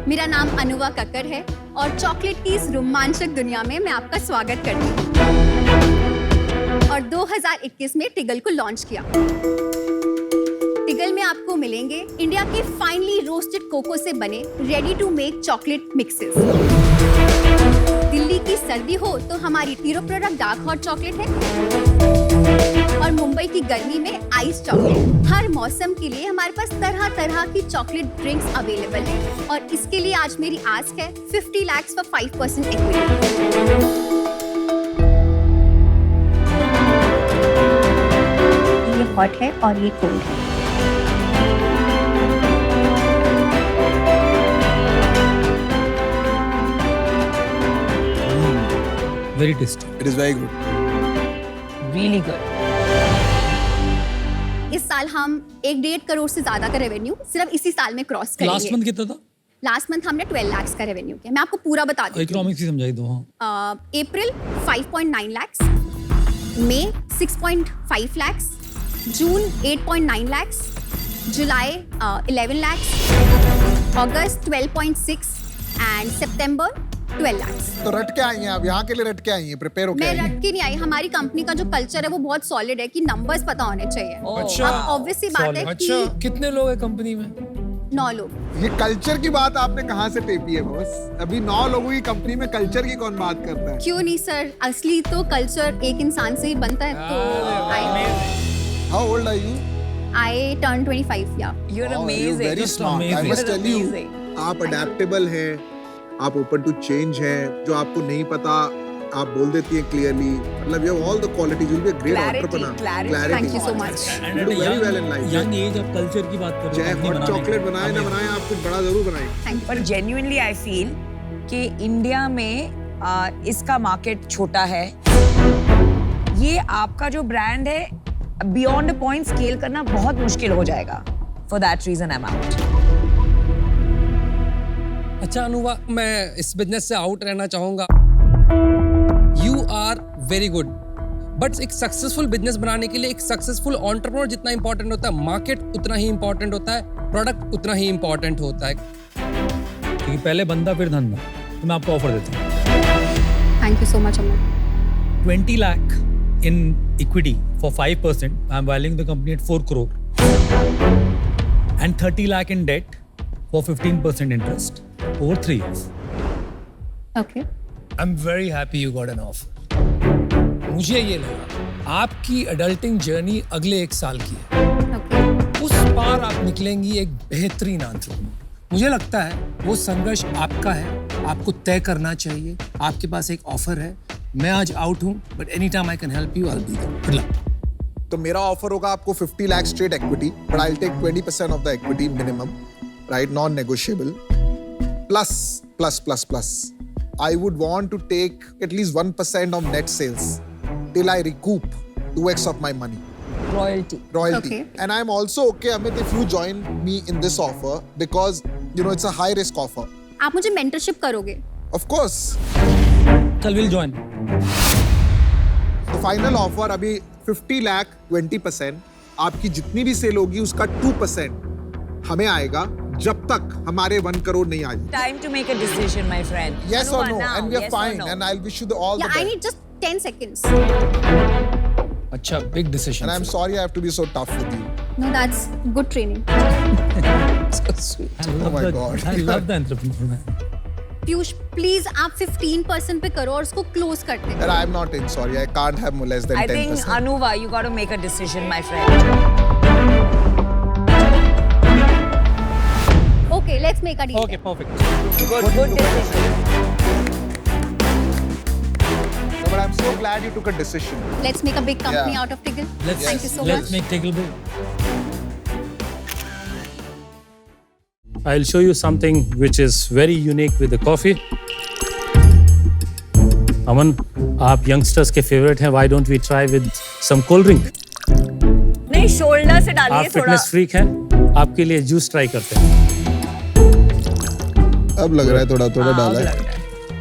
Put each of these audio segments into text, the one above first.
मेरा नाम अनुवा कक्कर है और चॉकलेट की इस रोमांचक दुनिया में मैं आपका स्वागत करती हूँ। और 2021 में टिगल को लॉन्च किया। टिगल में आपको मिलेंगे इंडिया के फाइनली रोस्टेड कोको से बने ready to make chocolate mixes. Delhi की सर्दी हो तो हमारी hero product dark hot chocolate है और मुंबई की गर्मी में आइस चॉकलेट। हर मौसम के लिए हमारे पास तरह तरह की चॉकलेट ड्रिंक्स अवेलेबल है और इसके लिए आज मेरी आस्क है 50 lakhs for 5% equity। ये हॉट है और ये कोल्ड है। Very tasty. It is very good. Really good. इस साल हम 1.5 करोड़ से ज्यादा का रेवेन्यू सिर्फ इसी साल में क्रॉस करेंगे। लास्ट मंथ कितना था? लास्ट मंथ हमने 12 lakhs का रेवेन्यू किया। मैं आपको पूरा बता देती हूँ। इकोनॉमिक्स ही समझाई दो। हाँ। अप्रैल 5.9 lakhs, मई 6.5 lakhs, जून 8.9 lakhs, जुलाई 11 lakhs, अगस्त 12.6 एंड सितंबर 12 lakhs। तो रट के आई हैं आप, यहाँ के लिए रट के आई हैं, प्रिपेयर होके मैं आई हैं। रट के नहीं आई। हमारी कंपनी का जो कल्चर है वो बहुत सॉलिड है कि नंबर्स पता होने चाहिए। अच्छा। अब ऑब्वियसली बात है कि कितने लोग हैं कंपनी में? 9 लोग। ये कल्चर की बात आपने कहाँ से टेपी है बॉस? अभी 9 लोगों की कंपनी में कल्चर की कौन बात करता है? क्यों नहीं सर, असली तो कल्चर एक इंसान से ही बनता है। तो How old are you? I turned 25 या। You're Oh, amazing. you're very Just smart. I amazing. must tell you, Amazing. आप अडेप्टेबल हैं, आप ओपन टू चेंज हैं, जो आपको नहीं पता आप बोल देती हैं क्लियरली। मतलब you have all the qualities. You'll be a great Clarity, entrepreneur. clarity. Thank you so much. You do very well in life. Young age of culture की बात कर रहे चाहे हो। हॉट चॉकलेट बनाए ना बनाए, आप कुछ बड़ा जरूर बनाएं। Thank you. पर genuinely I feel कि इंडिया में इसका मार्केट छोटा है। ये आपका जो ब्रांड है बियॉन्ड अ पॉइंट स्केल करना बहुत मुश्किल हो जाएगा। For that reason I'm out. अच्छा अनुवा, मैं इस बिजनेस से आउट रहना चाहूंगा। You are very good, but एक सक्सेसफुल बिजनेस बनाने के लिए एक सक्सेसफुल एंटरप्रेन्योर जितना इंपॉर्टेंट होता है, मार्केट उतना ही इंपॉर्टेंट होता है, प्रोडक्ट उतना ही इंपॉर्टेंट होता है। क्योंकि पहले बंदा फिर धंधा। तो मैं आपको ऑफर देता हूँ thank you so much Amar. 20 lakh in equity for 5%. I'm valuing the company at 4 crore. And 30 lakh in debt for 15% interest over 3 years. Okay. I'm very happy you got an offer. मुझे ये लगा आपकी adulting journey अगले 1 साल की है। Okay. उस पार आप निकलेंगी एक बेहतरीन एंटरप्रेन्योर। मुझे लगता है वो संघर्ष आपका है, आपको तय करना चाहिए। आपके पास एक ऑफर है, मैं आज आउट हूँ, but any time I can help you, I will be there. Good luck. तो मेरा ऑफर होगा आपको 50 lakh straight equity, but I'll take 20% of the equity minimum, right? Non-negotiable. Plus. I would want to take at least 1% of net sales till I recoup 2x of my money. Royalty. Royalty. Okay. And I'm also okay, Amit, if you join me in this offer because, you know, it's a high risk offer. आप मुझे mentorship करोगे? Of course. Kal will join. तो final offer अभी 50 lakh 20%, आपकी जितनी भी cell होगी उसका 2% हमें आएगा जब तक हमारे 1 करोड़ नहीं आ जाए। Time to make a decision, my friend. Yes or no? Now, And we are yes or fine. no? And I'll wish you all the Yeah, I best. need just 10 seconds. अच्छा, big decision. And I'm sorry I have to be so tough with you. No, that's good training. So sweet. I love my the, God. I love the entrepreneur man. Piyush please आप 15% पे करो और उसको close करते हैं। And I'm not in. Sorry, I can't have less than I think 10%. Anuva, you got to make a decision, my friend. Okay, let's make a deal. Okay, perfect. Good decision. No, but I'm so glad you took a decision. Let's make a big company Yeah. out of Tiggle. Let's Thank you so let's much. make Tiggle big. I'll show you something which is very unique with the coffee. Aman, आप youngsters के favorite हैं. Why don't we try with some cold drink? नहीं, shoulder से डालिए आप थोड़ा। fitness freak हैं. आपके लिए juice try करते हैं. अब लग रहा है थोड़ा डाला है।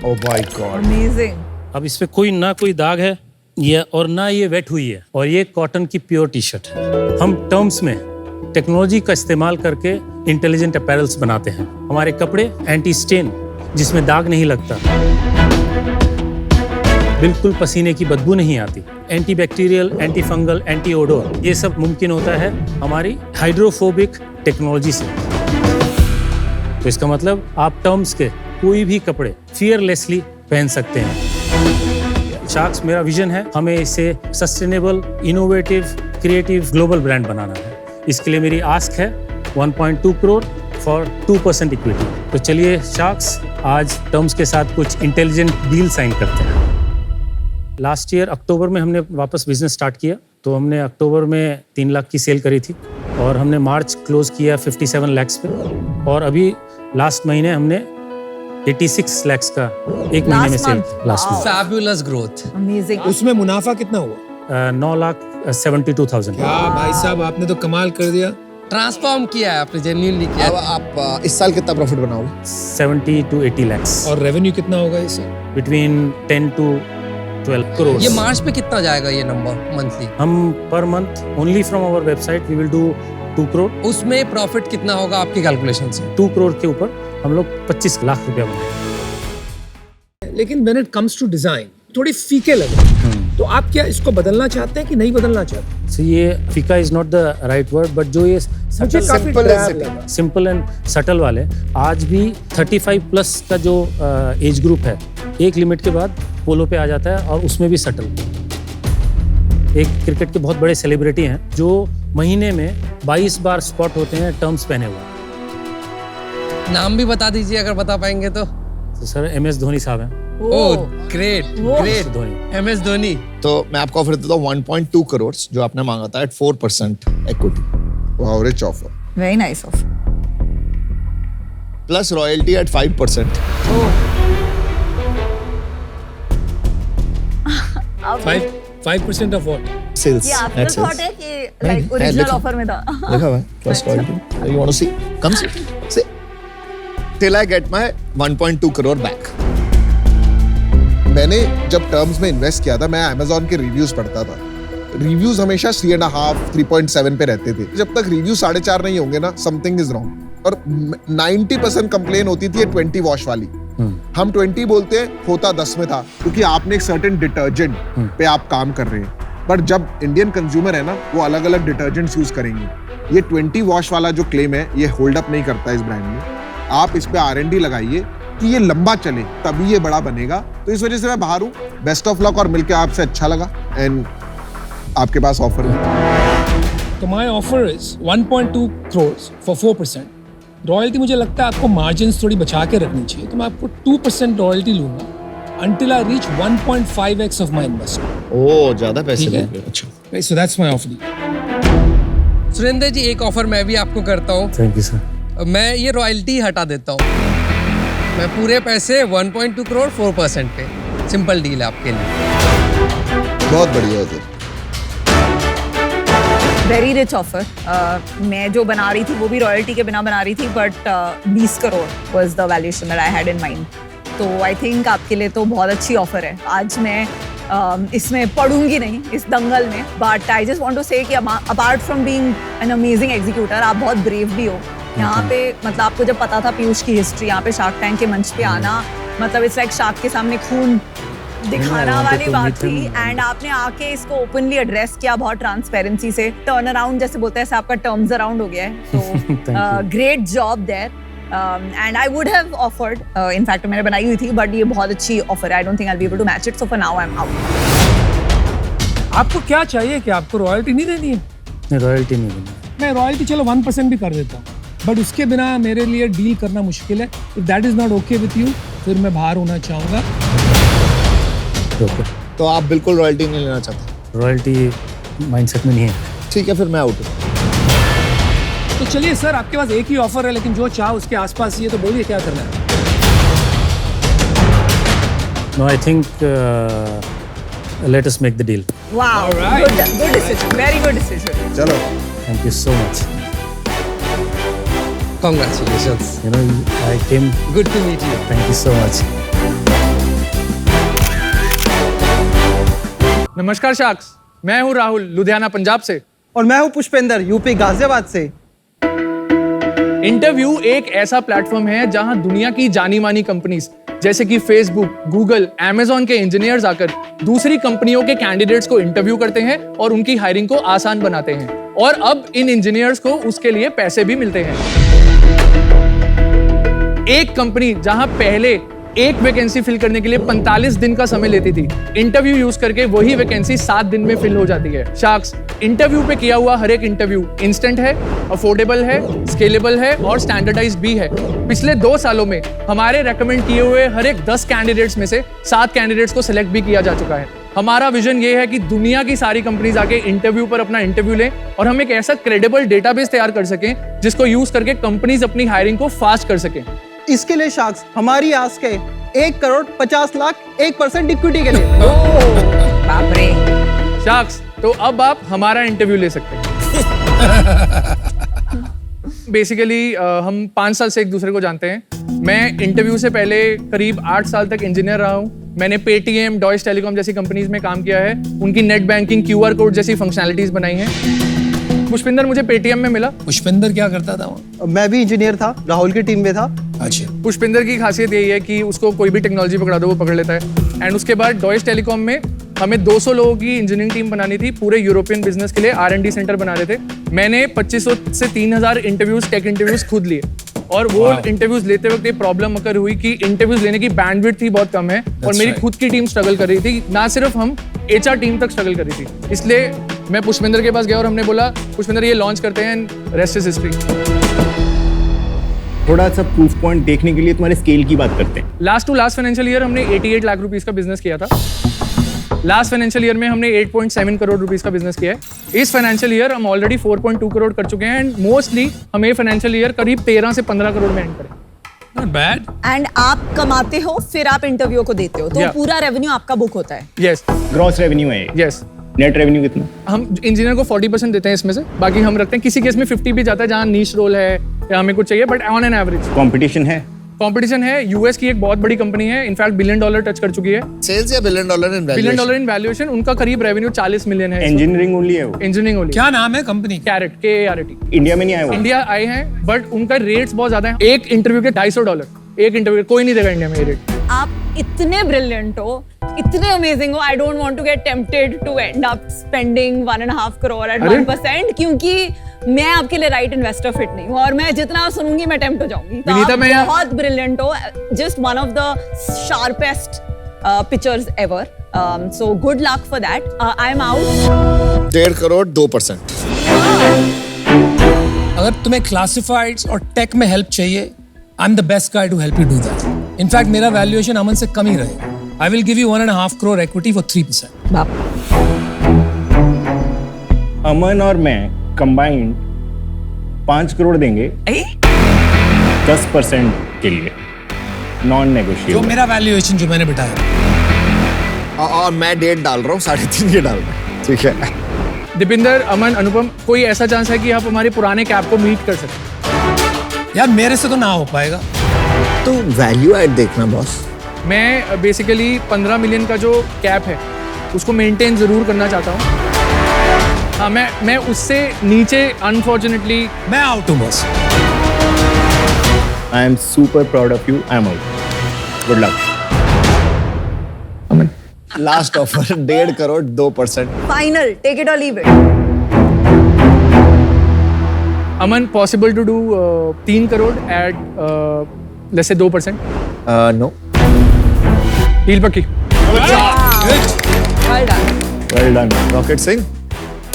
Oh my God. Amazing. अब इस पे कोई ना कोई दाग है ये और ना ये वेट हुई है और ये कॉटन की प्योर टी शर्ट है। हम टर्म्स में टेक्नोलॉजी का इस्तेमाल करके इंटेलिजेंट अपैरल्स बनाते हैं। हमारे कपड़े एंटी स्टेन, जिसमें दाग नहीं लगता, बिल्कुल पसीने की बदबू नहीं आती, anti bacterial, anti fungal, anti odour, ये सब मुमकिन होता है हमारी हाइड्रोफोबिक टेक्नोलॉजी से। तो इसका मतलब आप टर्म्स के कोई भी कपड़े फियरलेसली पहन सकते हैं। शार्क्स मेरा विजन है, हमें इसे sustainable, innovative, creative global brand बनाना है। इसके लिए मेरी आस्क है 1.2 करोड़ फॉर 2% इक्विटी। तो चलिए शार्क्स आज टर्म्स के साथ कुछ इंटेलिजेंट डील साइन करते हैं। लास्ट ईयर अक्टूबर में हमने वापस बिजनेस स्टार्ट किया, तो हमने अक्टूबर में 3 लाख की सेल करी थी और हमने मार्च क्लोज किया 57 लाख पे, और अभी लास्ट महीने हमने 86 लाख का एक महीने में सेल लास्ट में। Fabulous growth. अमेजिंग। उसमें मुनाफा कितना हुआ? 9,72,000। क्या भाई साहब, आपने तो कमाल कर दिया। ट्रांसफॉर्म किया है आपने, जेन्युइनली किया अब है। आप इस साल कितना प्रॉफिट बनाओगे? 70 to 80 lakhs, और रेवेन्यू कितना होगा इससे? between 10 to 12 crores. ये मार्च पे कितना जाएगा ये नंबर मंथली? हम per month only from our website we will do 2 crore. उसमें प्रॉफिट कितना होगा आपकी कैलकुलेशन से? 2 crore के ऊपर हम लोग 25 लाख रुपया बनाएंगे। लेकिन when it comes to design, थोड़ी फीके लगे। तो आप क्या इसको बदलना चाहते हैं कि नहीं बदलना चाहते? So ये फीका is not the right word, but जो ये मुझे काफी ड्राइव लगा। सिंपल एंड सटल वाले आज भी 35 प्लस का जो एज ग्रुप है, एक लिमिट के बाद पोलो पे आ जाता है, और उसमें भी सटल। एक क्रिकेट के बहुत बड़े सेलिब्रिटी हैं जो महीने में 22 बार स्पॉट होते हैं टर्म्स पहने हुए। नाम भी बता दीजिए अगर बता पाएंगे तो। तो सर MS धोनी साहब हैं। Oh great great. Dhoni. MS Dhoni. तो मैं आपको ऑफर देता हूँ 1.2 करोड़ जो आपने मांगा था at 4% equity. Wow, rich offer. Very nice offer. Plus royalty at 5%। 5% of what? Sales. ये आफ्टर थॉट है कि लाइक ओरिजिनल ऑफर में था? लिखा हुआ है plus royalty. You want to see? कम से till I get my 1.2 crore back. मैंने जब टर्म्स में इन्वेस्ट किया था, मैं Amazon के रिव्यूज पढ़ता था। रिव्यूज हमेशा 3.5, 3.7 पे रहते थे। जब तक रिव्यू 4.5 नहीं होंगे ना, समथिंग इज रॉन्ग। और 90% कंप्लेन होती थी 20 वॉश वाली। हम 20 बोलते हैं, होता 10 में था, क्योंकि आपने एक सर्टेन डिटर्जेंट पे आप काम कर रहे हैं। पर जब इंडियन कंज्यूमर है ना, वो अलग अलग डिटर्जेंट्स यूज करेंगे। ये 20 वॉश वाला जो क्लेम है, ये होल्ड अप नहीं करता इस ब्रांड में। आप इस पे R&D लगाइए कि ये लंबा चले, तभी ये बड़ा बनेगा। तो इस वजह से मैं बाहर हूँ। बेस्ट ऑफ लक, और मिलके आपसे अच्छा लगा। एंड आपके पास ऑफर है। तो my offer is 1.2 crores for 4%। Royalty मुझे लगता है आपको मार्जिन्स थोड़ी बचा के रखनी चाहिए, तो मैं आपको 2% रॉयल्टी लूंगा until I reach 1.5x of my investment। ओ, ज्यादा पैसे ठीक है। लेंगे। अच्छा, Right, so that's my offer। Surendra जी, एक ऑफर मैं भी आपको करता हूँ। Thank you sir. मैं ये रॉयल्टी हटा देता हूँ। मैं पूरे पैसे 1.2 करोड़ 4% पे। सिंपल डील है आपके लिए। बहुत बढ़िया है सर। Very rich offer. मैं जो बना रही थी वो भी रॉयल्टी के बिना बना रही थी, but 20 crore was the valuation that I had in mind. तो आई थिंक आपके लिए तो बहुत अच्छी ऑफर है। आज मैं इसमें पढ़ूंगी नहीं इस दंगल में, but I just want to say कि apart from being an amazing executor, आप बहुत ब्रेव भी हो। यहाँ पे मतलब आपको जब पता था पीयूष की हिस्ट्री, यहाँ पे शार्क टैंक के मंच पे आना, मतलब इट्स लाइक शार्क के सामने खून दिखाना वाली बात थी। एंड आपने आके इसको ओपनली एड्रेस किया बहुत ट्रांसपेरेंसी से। टर्न अराउंड जैसे बोलते हैं, ऐसे आपका टर्म्स अराउंड हो गया है। तो great job there. And I would have offered, in fact मैंने बनाई हुई थी, बट ये बहुत अच्छी ऑफर है। I don't think I will be able to match it, so for now I am out. आपको क्या चाहिए कि आपको रॉयल्टी नहीं देनी है? नहीं, रॉयल्टी नहीं देनी। मैं रॉयल्टी चलो 1% भी कर देता हूँ, बट उसके बिना मेरे लिए डील करना मुश्किल है। If that is not okay with you, फिर मैं बाहर होना चाहूँगा। ओके, तो आप बिल्कुल रॉयल्टी नहीं लेना चाहते? रॉयल्टी माइंडसेट में नहीं है। ठीक है, फिर मैं आउट हूँ। तो चलिए सर, आपके पास एक ही ऑफर है, लेकिन जो चाह उसके आसपास ही है, तो बोलिए क्या करना है। No, I think let us make the deal. Wow, good decision, very good decision. चलो, thank you so much. Congratulations. You know, I came. Good to meet you. Thank you so much. नमस्कार sharks, मैं हूं राहुल, लुधियाना पंजाब से। और मैं हूं Pushpendra, UP Ghaziabad से। Interview एक ऐसा प्लेटफॉर्म है जहां दुनिया की जानी मानी कंपनीज जैसे कि फेसबुक, गूगल, Amazon के इंजीनियर्स आकर दूसरी कंपनियों के कैंडिडेट्स को इंटरव्यू करते हैं और उनकी हायरिंग को आसान बनाते हैं। और अब इन इंजीनियर्स को उसके लिए पैसे भी मिलते हैं। एक कंपनी जहां पहले एक वैकेंसी फिल करने के लिए 45 दिन का समय लेती थी, इंटरव्यू यूज करके वही वैकेंसी 7 दिन में फिल हो जाती है। शार्क्स, इंटरव्यू पे किया हुआ हर एक इंटरव्यू इंस्टेंट है, अफोर्डेबल है, स्केलेबल है और स्टैंडर्डाइज्ड भी है। पिछले 2 सालों में हमारे रेकमेंड किए हुए हर एक 10 कैंडिडेट्स में से 7 कैंडिडेट्स को सिलेक्ट भी किया जा चुका है। हमारा विजन ये है कि दुनिया की सारी कंपनीज आके इंटरव्यू पर अपना इंटरव्यू लें और हम एक ऐसा क्रेडिबल डेटाबेस तैयार कर सकें जिसको यूज करके कंपनीज अपनी हायरिंग को फास्ट कर सकें। इसके लिए शार्क्स हमारी आस्क है 1 करोड़ 50 लाख 1% इक्विटी के लिए। बाप रे। शार्क्स, तो अब आप हमारा इंटरव्यू ले सकते हैं। बेसिकली हम 5 साल से एक दूसरे को जानते हैं। मैं इंटरव्यू से पहले करीब 8 साल तक इंजीनियर रहा हूँ। मैंने पेटीएम, डॉयच टेलीकॉम जैसी कंपनीज में काम किया है, उनकी नेट बैंकिंग, QR कोड जैसी फंक्शनैलिटीज बनाई हैं। पुष्पिंदर मुझे पेटीएम में मिला। पुष्पिंदर क्या करता था वहाँ? मैं भी इंजीनियर था, राहुल की टीम में था। अच्छा। पुष्पिंदर की खासियत यही है कि उसको कोई भी टेक्नोलॉजी पकड़ा दो वो पकड़ लेता है। एंड उसके बाद डॉयच टेलीकॉम में हमें 200 लोगों की इंजीनियरिंग टीम बनानी थी, पूरे यूरोपियन बिजनेस के लिए R&D सेंटर बना रहे थे। मैंने 2500 से 3000 इंटरव्यूज, टेक इंटरव्यूज खुद लिए। और वो इंटरव्यूज लेते वक्त ये प्रॉब्लम अकर हुई कि इंटरव्यूज लेने की बैंडविड्थ ही बहुत कम है और मेरी खुद की टीम स्ट्रगल कर रही थी, ना सिर्फ हम HR टीम तक स्ट्रगल कर रही थी। इसलिए मैं पुष्पिंदर के पास गया और हमने बोला पुष्पिंदर ये लॉन्च करते हैं, रेस्ट इज हिस्ट्री। थोड़ा सा प्रूफ पॉइंट देखने के लिए तुम्हारे स्केल की बात करते हैं। लास्ट फाइनेंशियल ईयर हमने 88 लाख रुपीस का बिजनेस किया था। लास्ट फाइनेंशियल ईयर में हमने 8.7 करोड़ रुपीस का बिजनेस किया है। इस फाइनेंशियल ईयर हम ऑलरेडी 4.2 करोड़ कर चुके हैं एंड मोस्टली हम ये फाइनेंशियल ईयर करीब 13 से 15 करोड़ में एंड करें। Not bad. एंड आप कमाते हो फिर आप इंटरव्यू को देते हो तो Yeah. पूरा रेवेन्यू आपका बुक होता है। यस ग्रॉस रेवेन्यू है, यस। नेट रेवेन्यू कितना? हम इंजीनियर को 40% देते हैं इसमें से, बाकी हम रखते हैं। किसी केस में 50 भी जाता है जहाँ नीश रोल है या हमें कुछ चाहिए, but on an average. Competition है? कंपटीशन है। यूएस की एक बहुत बड़ी कंपनी है, इनफैक्ट $1 बिलियन टच कर चुकी है। सेल्स या $1 billion in $1 billion in valuation. उनका करीब रेवेन्यू 40 मिलियन है। इंजीनियरिंग ओनली है वो? Engineering only. क्या नाम है कंपनी? Carat, KART। इंडिया में नहीं आया वो? इंडिया आए हैं बट उनका रेट्स बहुत ज्यादा है। एक इंटरव्यू के $250, एक इंटरव्यू कोई नहीं देगा इंडिया में ये रेट। आप इतने ब्रिलियंट हो, इतने अमेजिंग हो, I don't want to get tempted to end up spending 1.5 crore at 1%, क्योंकि मैं आपके लिए राइट इन्वेस्टर फिट नहीं हूँ और मैं जितना सुनूंगी मैं टेम्प्ट हो जाऊंगी। तो विनीता, आप मैं बहुत ब्रिलियंट हो, just one of the sharpest pitchers ever, so good luck for that. I am out. 1.5 crore 2%। अगर तुम्हें क्लासिफाइड्स और टेक में हेल्प चाहिए, I am the best guy to help you do that. In fact मेरा वैल्यूएशन अमन से कम ही रहेगा। I will give you 1.5 crore equity for 3%। Aman और मैं कंबाइंड 5 करोड़ देंगे 10% के लिए, नॉन जो नेगोशिएबल। मेरा वैल्यूएशन जो मैंने बिठाया। और मैं 1.5 डाल रहा हूँ, 3.5 ये डाल रहा हूँ, ठीक है। दीपिंदर, अमन, अनुपम, कोई ऐसा चांस है कि आप हमारे पुराने कैप को मीट कर सकते? यार मेरे से तो ना हो पाएगा। तो वैल्यू ऐड देखना बॉस। मैं बेसिकली 15 मिलियन का जो कैप है उसको मेंटेन जरूर करना चाहता हूँ। हाँ, मैं उससे नीचे अनफॉर्चुनेटली मैं आउट हूँ बस। I am super proud of you, I am out. Good luck. Last offer 1.5 crore 2%। Final, take it और leave it. Aman, possible to do 3 crore at let's say 2%? No. Deal पक्की। Well done Rocket Singh.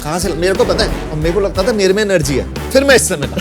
कहाँ से? मेरे को पता है, और मेरे को लगता था मेरे में एनर्जी है, फिर मैं इससे मिला।